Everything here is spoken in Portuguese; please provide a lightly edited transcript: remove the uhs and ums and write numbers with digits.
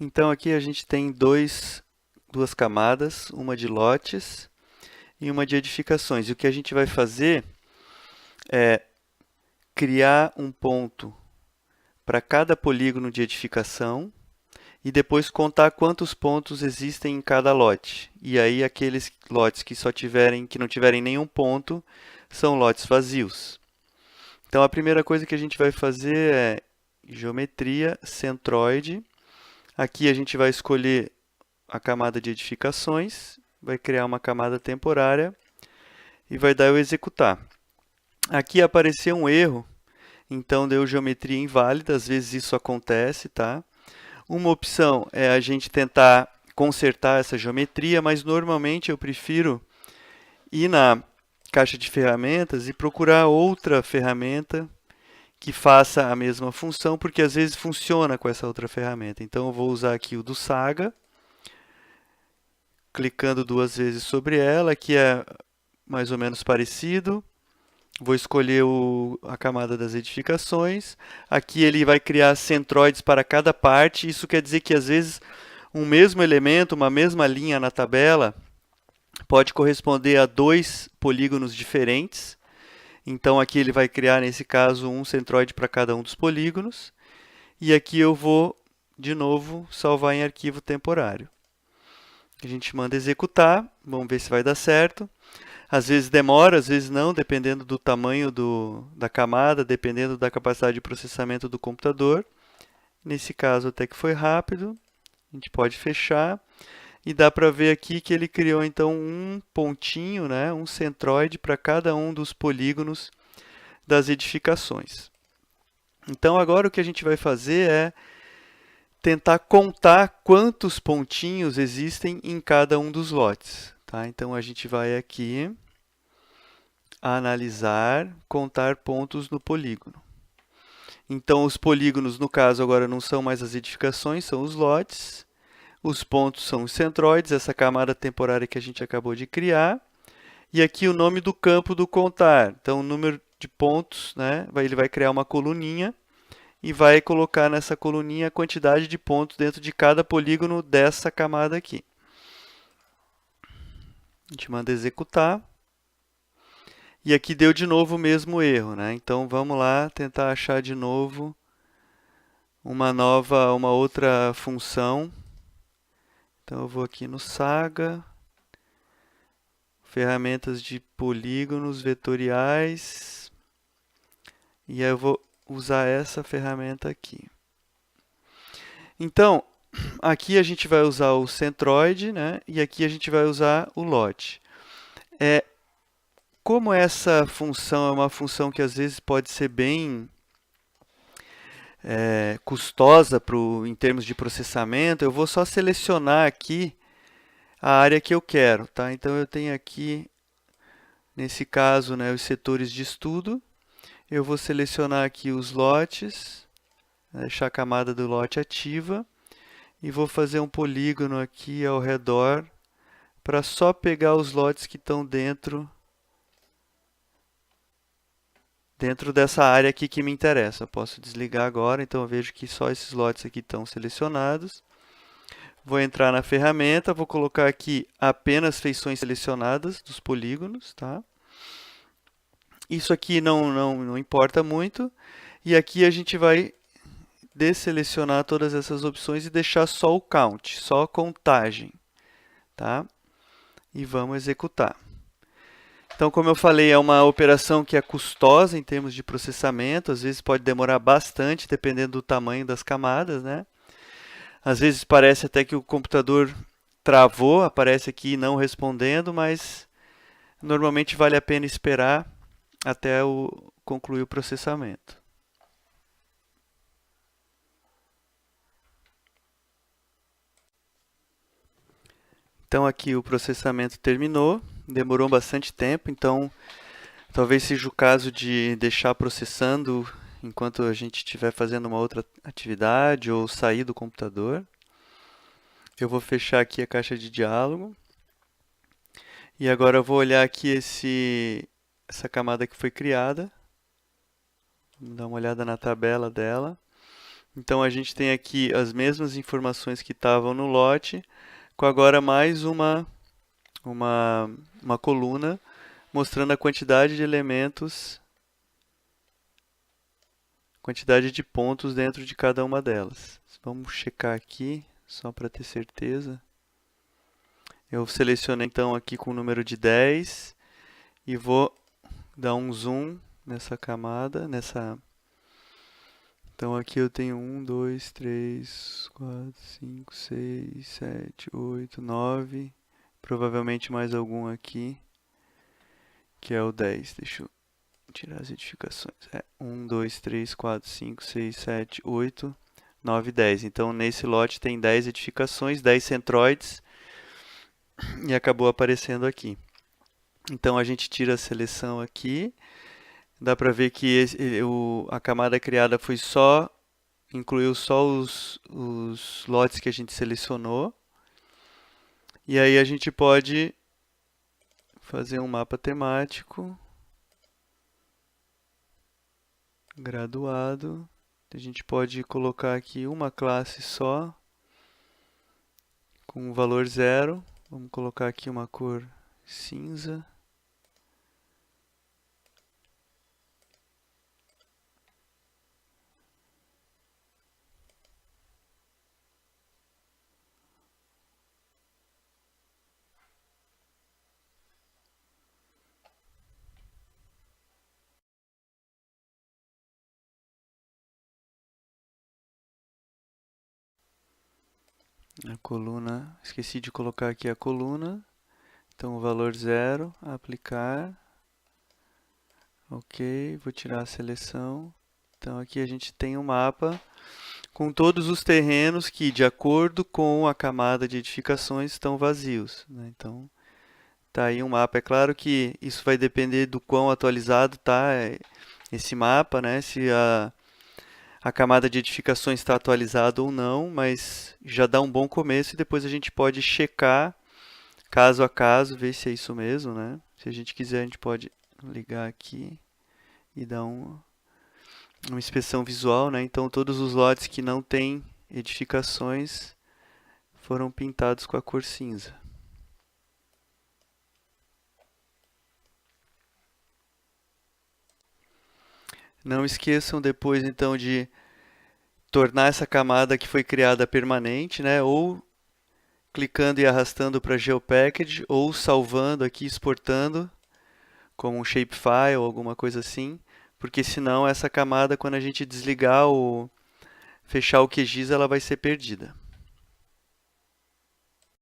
Então aqui a gente tem duas camadas, uma de lotes e uma de edificações. E o que a gente vai fazer é criar um ponto para cada polígono de edificação e depois contar quantos pontos existem em cada lote. E aí aqueles lotes que não tiverem nenhum ponto são lotes vazios. Então a primeira coisa que a gente vai fazer é geometria centroide. Aqui a gente vai escolher a camada de edificações, vai criar uma camada temporária e vai dar o executar. Aqui apareceu um erro, então deu geometria inválida, às vezes isso acontece, tá? Uma opção é a gente tentar consertar essa geometria, mas normalmente eu prefiro ir na caixa de ferramentas e procurar outra ferramenta que faça a mesma função, porque às vezes funciona com essa outra ferramenta. Então eu vou usar aqui o do Saga, clicando duas vezes sobre ela, que é mais ou menos parecido. Vou escolher a camada das edificações. Aqui ele vai criar centroides para cada parte. Isso quer dizer que às vezes um mesmo elemento, uma mesma linha na tabela, pode corresponder a dois polígonos diferentes. Então aqui ele vai criar, nesse caso, um centroide para cada um dos polígonos. E aqui eu vou, de novo, salvar em arquivo temporário. A gente manda executar, vamos ver se vai dar certo. Às vezes demora, às vezes não, dependendo do tamanho da camada, dependendo da capacidade de processamento do computador. Nesse caso até que foi rápido, a gente pode fechar. E dá para ver aqui que ele criou então um pontinho, né, um centroide para cada um dos polígonos das edificações. Então agora o que a gente vai fazer é tentar contar quantos pontinhos existem em cada um dos lotes. Tá? Então a gente vai aqui analisar, contar pontos no polígono. Então os polígonos, no caso, agora não são mais as edificações, são os lotes. Os pontos são os centroides, essa camada temporária que a gente acabou de criar. E aqui o nome do campo do contar. Então o número de pontos, né? Ele vai criar uma coluninha e vai colocar nessa coluninha a quantidade de pontos dentro de cada polígono dessa camada aqui. A gente manda executar. E aqui deu de novo o mesmo erro, né? Então vamos lá tentar achar de novo uma outra função. Então eu vou aqui no Saga, ferramentas de polígonos vetoriais, e aí eu vou usar essa ferramenta aqui. Então, aqui a gente vai usar o centroide, né? E aqui a gente vai usar o lote. Como essa função é uma função que às vezes pode ser bem custosa em termos de processamento, eu vou só selecionar aqui a área que eu quero, tá? Então eu tenho aqui, nesse caso, né, os setores de estudo. Eu vou selecionar aqui os lotes, deixar a camada do lote ativa e vou fazer um polígono aqui ao redor para só pegar os lotes que estão dentro dessa área aqui que me interessa. Eu posso desligar agora, então eu vejo que só esses lotes aqui estão selecionados. Vou entrar na ferramenta, vou colocar aqui apenas feições selecionadas dos polígonos, tá? Isso aqui não importa muito. E aqui a gente vai desselecionar todas essas opções e deixar só o count, só a contagem, tá? E vamos executar. Então, como eu falei, é uma operação que é custosa em termos de processamento, às vezes pode demorar bastante, dependendo do tamanho das camadas, né? Às vezes parece até que o computador travou, aparece aqui não respondendo, mas normalmente vale a pena esperar até concluir o processamento. Então aqui o processamento terminou, demorou bastante tempo, então talvez seja o caso de deixar processando enquanto a gente estiver fazendo uma outra atividade ou sair do computador. Eu vou fechar aqui a caixa de diálogo. E agora eu vou olhar aqui essa camada que foi criada. Vamos dar uma olhada na tabela dela. Então a gente tem aqui as mesmas informações que estavam no lote, com agora mais uma coluna mostrando a quantidade de elementos, quantidade de pontos dentro de cada uma delas. Vamos checar aqui, só para ter certeza. Eu selecionei então aqui com o número de 10 e vou dar um zoom nessa camada, Então aqui eu tenho 1, 2, 3, 4, 5, 6, 7, 8, 9, provavelmente mais algum aqui, que é o 10. Deixa eu tirar as edificações. 1, 2, 3, 4, 5, 6, 7, 8, 9, 10. Então nesse lote tem 10 edificações, 10 centroides, e acabou aparecendo aqui. Então a gente tira a seleção aqui. Dá para ver que a camada criada incluiu só os lotes que a gente selecionou. E aí a gente pode fazer um mapa temático graduado. A gente pode colocar aqui uma classe só com um valor 0. Vamos colocar aqui uma cor cinza. A coluna, esqueci de colocar aqui a coluna. Então o valor 0, aplicar. Ok, vou tirar a seleção. Então aqui a gente tem um mapa com todos os terrenos que, de acordo com a camada de edificações, estão vazios, né? Então, tá aí um mapa. É claro que isso vai depender do quão atualizado está esse mapa, né? Se a camada de edificações está atualizada ou não, mas já dá um bom começo e depois a gente pode checar caso a caso, ver se é isso mesmo, né? Se a gente quiser, a gente pode ligar aqui e dar uma inspeção visual, né? Então todos os lotes que não têm edificações foram pintados com a cor cinza. Não esqueçam depois então de tornar essa camada que foi criada permanente, né? Ou clicando e arrastando para GeoPackage, ou salvando aqui, exportando como um shapefile ou alguma coisa assim, porque senão essa camada, quando a gente desligar ou fechar o QGIS, ela vai ser perdida.